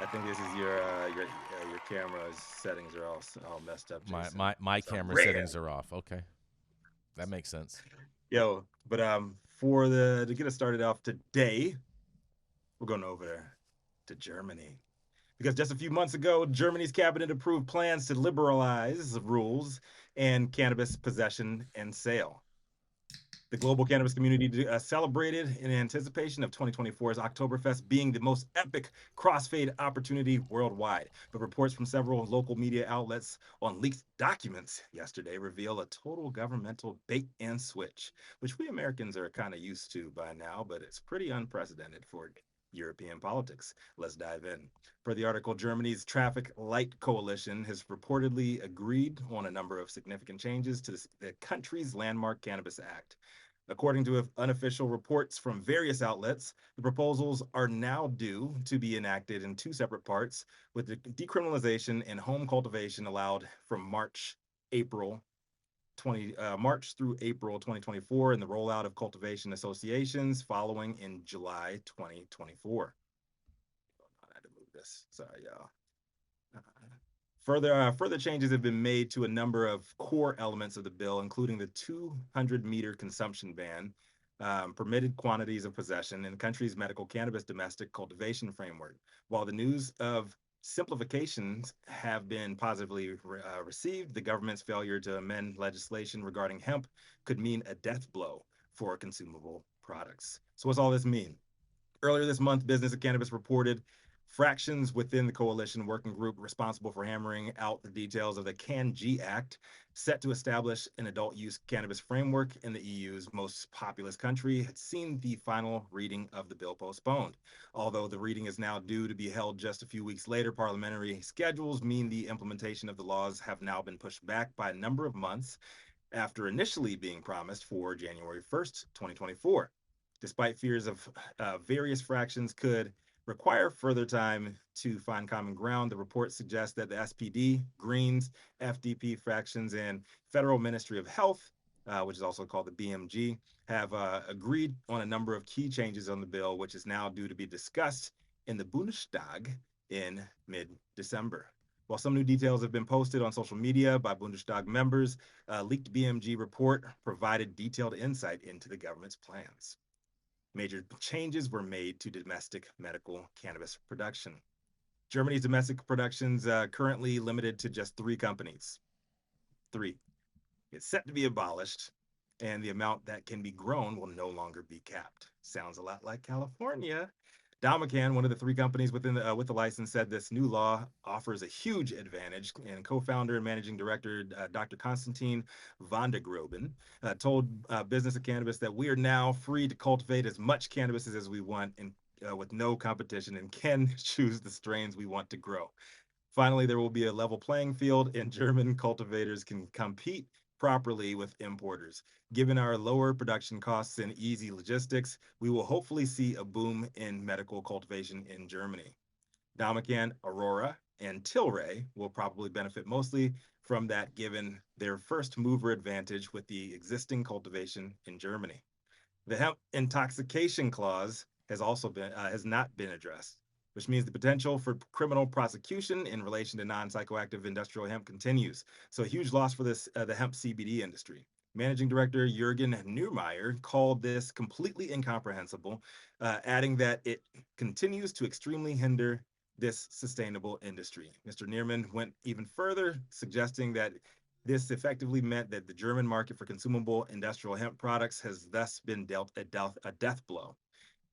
I think this is your camera's settings are all messed up, My Jason. my my It's a camera rare. settings are off. Okay, that makes sense. Yo, but for the to get us started off today, we're going over to Germany. Because just a few months ago, Germany's cabinet approved plans to liberalize rules and cannabis possession and sale. The global cannabis community celebrated in anticipation of 2024's Oktoberfest being the most epic crossfade opportunity worldwide. But reports from several local media outlets on leaked documents yesterday reveal a total governmental bait and switch, which we Americans are kind of used to by now, but it's pretty unprecedented for European politics. Let's dive in. Per the article, Germany's Traffic Light Coalition has reportedly agreed on a number of significant changes to the country's landmark Cannabis Act. According to unofficial reports from various outlets, the proposals are now due to be enacted in two separate parts, with the decriminalization and home cultivation allowed from March through April 2024, and the rollout of cultivation associations following in July 2024. I had to move this. Sorry, y'all. Further changes have been made to a number of core elements of the bill, including the 200-meter consumption ban, permitted quantities of possession, and the country's medical cannabis domestic cultivation framework. While the news of simplifications have been positively received, the government's failure to amend legislation regarding hemp could mean a death blow for consumable products. So, what's all this mean? Earlier this month, Business of Cannabis reported fractions within the coalition working group responsible for hammering out the details of the CanG Act, set to establish an adult use cannabis framework in the EU's most populous country, had seen the final reading of the bill postponed. Although the reading is now due to be held just a few weeks later, parliamentary schedules mean the implementation of the laws have now been pushed back by a number of months after initially being promised for January 1st, 2024. Despite fears of various fractions could require further time to find common ground, the report suggests that the SPD, Greens, FDP fractions, and Federal Ministry of Health, which is also called the BMG, have agreed on a number of key changes on the bill, which is now due to be discussed in the Bundestag in mid December. While some new details have been posted on social media by Bundestag members, a leaked BMG report provided detailed insight into the government's plans. Major changes were made to domestic medical cannabis production. Germany's domestic production's currently limited to just three companies. Three. It's set to be abolished, and the amount that can be grown will no longer be capped. Sounds a lot like California. Damacan, one of the three companies with the license, said this new law offers a huge advantage. And co-founder and managing director Dr. Konstantin van der Groben told Business of Cannabis that we are now free to cultivate as much cannabis as we want and with no competition and can choose the strains we want to grow. Finally, there will be a level playing field, and German cultivators can compete properly with importers. Given our lower production costs and easy logistics, we will hopefully see a boom in medical cultivation in Germany. Damacan, Aurora, and Tilray will probably benefit mostly from that given their first mover advantage with the existing cultivation in Germany. The hemp intoxication clause has not been addressed, which means the potential for criminal prosecution in relation to non-psychoactive industrial hemp continues. So a huge loss for the hemp CBD industry. Managing Director Jurgen Neumeier called this completely incomprehensible, adding that it continues to extremely hinder this sustainable industry. Mr. Neerman went even further, suggesting that this effectively meant that the German market for consumable industrial hemp products has thus been dealt a death blow.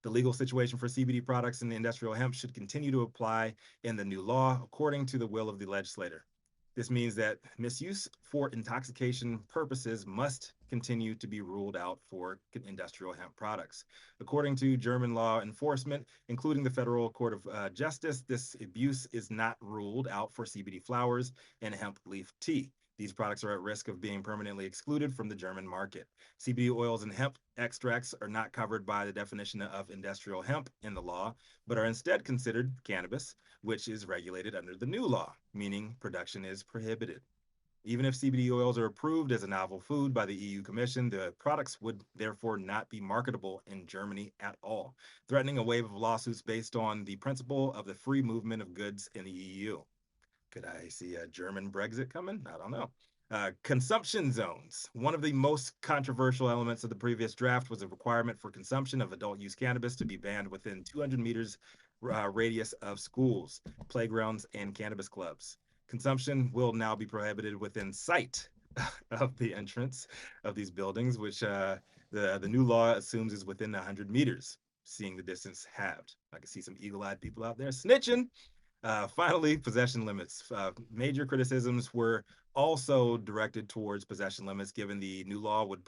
The legal situation for CBD products and industrial hemp should continue to apply in the new law according to the will of the legislator. This means that misuse for intoxication purposes must continue to be ruled out for industrial hemp products. According to German law enforcement, including the Federal Court of Justice, this abuse is not ruled out for CBD flowers and hemp leaf tea. These products are at risk of being permanently excluded from the German market. CBD oils and hemp extracts are not covered by the definition of industrial hemp in the law, but are instead considered cannabis, which is regulated under the new law, meaning production is prohibited. Even if CBD oils are approved as a novel food by the EU Commission, the products would therefore not be marketable in Germany at all, threatening a wave of lawsuits based on the principle of the free movement of goods in the EU. Could I see a German Brexit coming? I don't know. Consumption zones. One of the most controversial elements of the previous draft was a requirement for consumption of adult use cannabis to be banned within 200 meters radius of schools, playgrounds, and cannabis clubs. Consumption will now be prohibited within sight of the entrance of these buildings, which the new law assumes is within 100 meters, seeing the distance halved. I can see some eagle-eyed people out there snitching. Finally, possession limits. Major criticisms were also directed towards possession limits, given the new law would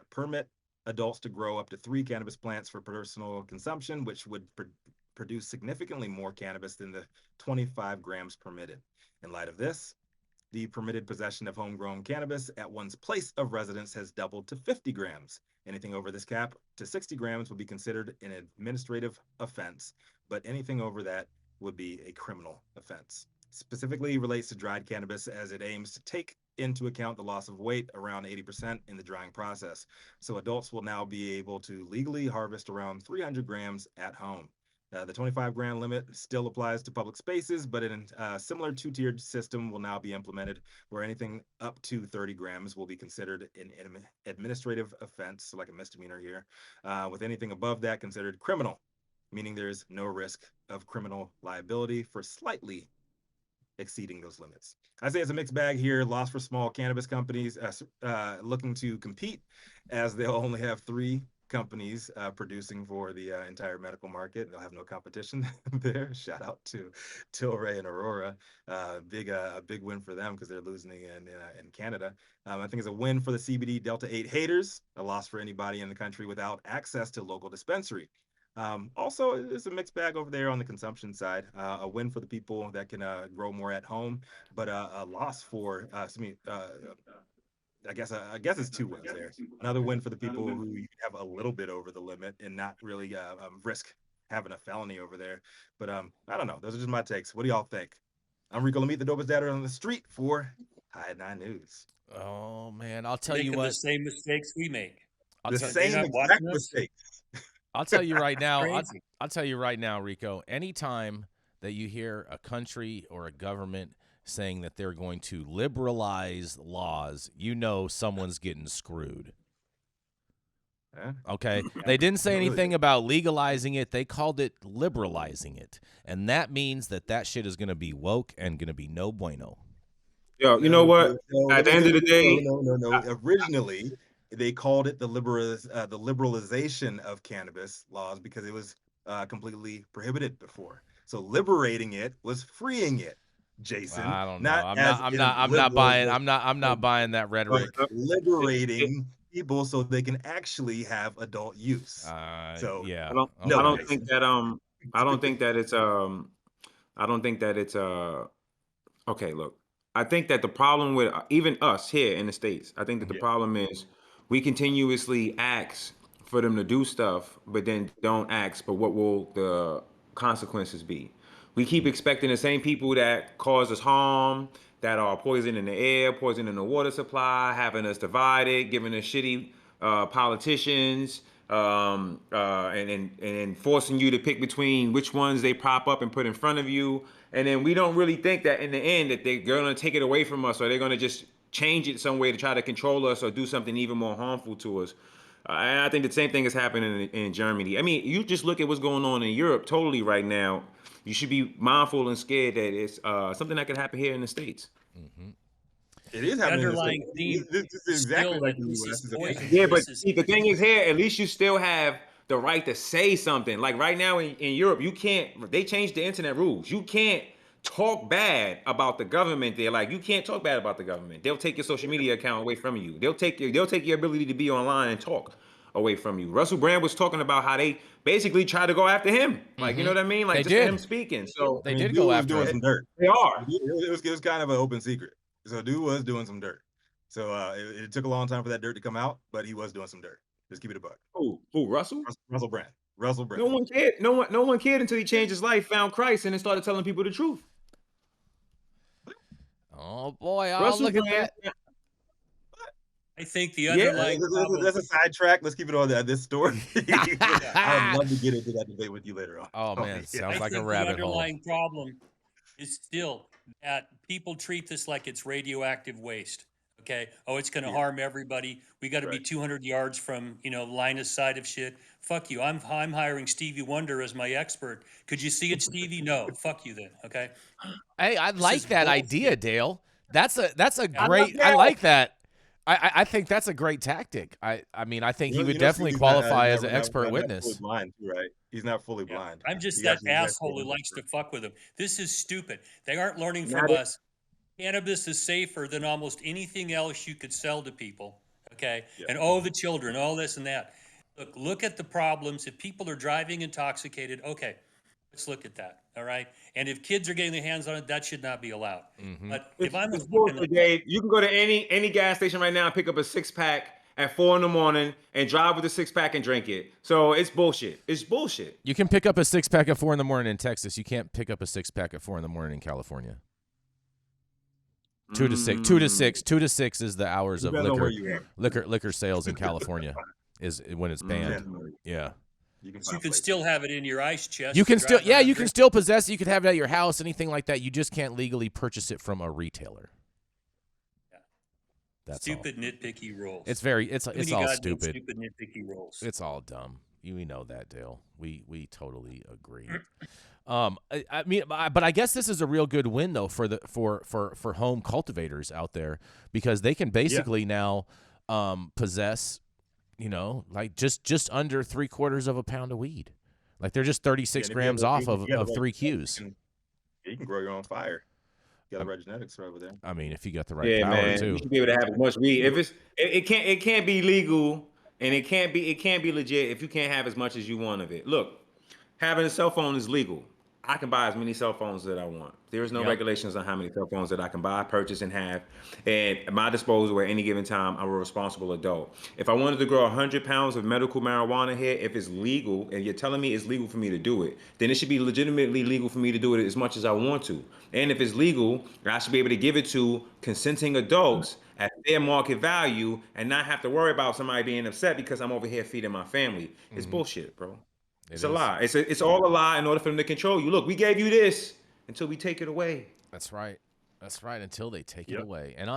permit adults to grow up to 3 cannabis plants for personal consumption, which would produce significantly more cannabis than the 25 grams permitted. In light of this, the permitted possession of homegrown cannabis at one's place of residence has doubled to 50 grams. Anything over this cap to 60 grams would be considered an administrative offense, but anything over that would be a criminal offense. Specifically relates to dried cannabis as it aims to take into account the loss of weight around 80% in the drying process. So adults will now be able to legally harvest around 300 grams at home. The 25-gram limit still applies to public spaces, but a similar two-tiered system will now be implemented where anything up to 30 grams will be considered an administrative offense, so like a misdemeanor here, with anything above that considered criminal, meaning there's no risk of criminal liability for slightly exceeding those limits. I say it's a mixed bag here. Loss for small cannabis companies looking to compete, as they'll only have 3 companies producing for the entire medical market. They'll have no competition there. Shout out to Tilray and Aurora. Big win for them because they're losing in Canada. I think it's a win for the CBD Delta 8 haters, a loss for anybody in the country without access to local dispensary. Also, it's a mixed bag over there on the consumption side. A win for the people that can grow more at home, but a loss for I guess it's 2 wins there. Another win for the people who have a little bit over the limit and not really risk having a felony over there. But I don't know. Those are just my takes. What do y'all think? I'm Rico Lamite, the dopest dad on the street for High 9 News. Oh man, I'll tell you Making the what. same mistakes we make. I'll The tell They're same not exact watching us. mistakes. I'll tell you right now. Crazy. I'll tell you right now, Rico. Anytime that you hear a country or a government saying that they're going to liberalize laws, you know someone's getting screwed. Okay. They didn't say anything about legalizing it. They called it liberalizing it. And that means that that shit is going to be woke and going to be no bueno. Yo, you know what? No, At the end of the day, no. Originally, they called it the liberalization of cannabis laws because it was completely prohibited before. So liberating it was freeing it, Jason. I don't know. Not I'm as not. I'm in not. I'm not buying. liberalization, I'm not buying that but rhetoric. liberating people so they can actually have adult use. So Yeah. I no, don't Jason. think that I don't think that it's I don't think that it's okay, look. I think that the problem with even us here in the States, I think that the Yeah. problem is we continuously ask for them to do stuff, but then don't ask for what will the consequences be. We keep expecting the same people that cause us harm, that are poison in the air, poison in the water supply, having us divided, giving us shitty politicians, and forcing you to pick between which ones they prop up and put in front of you. And then we don't really think that in the end that they're going to take it away from us, or they're going to just change it some way to try to control us or do something even more harmful to us. And I think the same thing is happening in Germany. I mean, you just look at what's going on in Europe totally right now. You should be mindful and scared that it's something that could happen here in the States. It is The happening in the underlying States. theme This is is exactly still like that the this US. is Is a poison. Yeah, but This is see, the thing is here, at least you still have the right to say something. Like right now in Europe, you can't, they changed the internet rules. You can't talk bad about the government there. Like you can't talk bad about the government. They'll take your social media account away from you. They'll take your ability to be online and talk away from you. Russell Brand was talking about how they basically tried to go after him. Like, you know what I mean? Like They just for did. him speaking. So They I mean, did dude go was after doing him. some dirt. they are. It was kind of an open secret. So dude was doing some dirt. So it took a long time for that dirt to come out, but he was doing some dirt. Just keep it a buck. Who, Russell? Russell Brand. Russell Brand. No one cared. No one cared until he changed his life, found Christ, and then started telling people the truth. Oh boy! Oh, Russell look at Brand. that. I think the Yeah. underlying problem. That's a sidetrack. Let's keep it on this story. Yeah, I would love to get into that debate with you later on. Oh man, Yeah. sounds I like a think the rabbit hole. underlying problem is still that people treat this like it's radioactive waste. Okay. Oh, it's going to harm everybody. We got to be Right. 200 yards from, line of sight of shit. Fuck you. I'm hiring Stevie Wonder as my expert. Could you see it, Stevie? No. Fuck you then. Okay. Hey, I This like is that bullshit. idea, Dale. That's a Yeah. great. I Dale. like that. I think that's a great tactic. I mean, I think he would definitely Stevie's qualify as an not expert fully witness. blind, too, right? He's not fully Yeah. blind. I'm just He that actually asshole who actually- likes to fuck with them. This is stupid. They aren't learning from Not it. us. Cannabis is safer than almost anything else you could sell to people. Okay. Yeah. And the children, all this and that. Look at the problems. If people are driving intoxicated, okay, let's look at that. All right. And if kids are getting their hands on it, that should not be allowed. But if I'm It's looking bullshit, Dave. You can go to any gas station right now and pick up a 6-pack at 4 a.m. and drive with a 6-pack and drink it. So it's bullshit. It's bullshit. You can pick up a 6-pack at 4 a.m. in Texas. You can't pick up a 6-pack at 4 a.m. in California. 2 to 6. 2 to 6. 2 to 6 is the hours of Depends on where you are. liquor sales in California is when it's banned. Yeah. You can, So you can still have it in your ice chest. You can to still drive around you can drinking. still possess it. You can have it at your house, anything like that. You just can't legally purchase it from a retailer. Yeah. That's Stupid nitpicky rules. It's very it's Too many all goddamn stupid. Stupid nitpicky rules. It's all dumb. We know that, Dale. We totally agree. I mean, but I guess this is a real good win though for the for home cultivators out there, because they can basically now possess, like just under 3/4 of a pound of weed. Like they're just 36 grams off of 3 Qs. You can grow your own fire. You got the right genetics right over there. I mean, if you got the right power man. too. You should be able to have as much weed. If it can't be legal and it can't be legit if you can't have as much as you want of it. Look, having a cell phone is legal. I can buy as many cell phones that I want. There is no Yep. regulations on how many cell phones that I can buy, purchase, and have. And at my disposal at any given time, I'm a responsible adult. If I wanted to grow 100 pounds of medical marijuana here, if it's legal, and you're telling me it's legal for me to do it, then it should be legitimately legal for me to do it as much as I want to. And if it's legal, I should be able to give it to consenting adults at fair market value and not have to worry about somebody being upset because I'm over here feeding my family. It's bullshit, bro. It's a lie. It's all a lie in order for them to control you. Look, we gave you this until we take it away. That's right. That's right. Until they take it Yep. away. And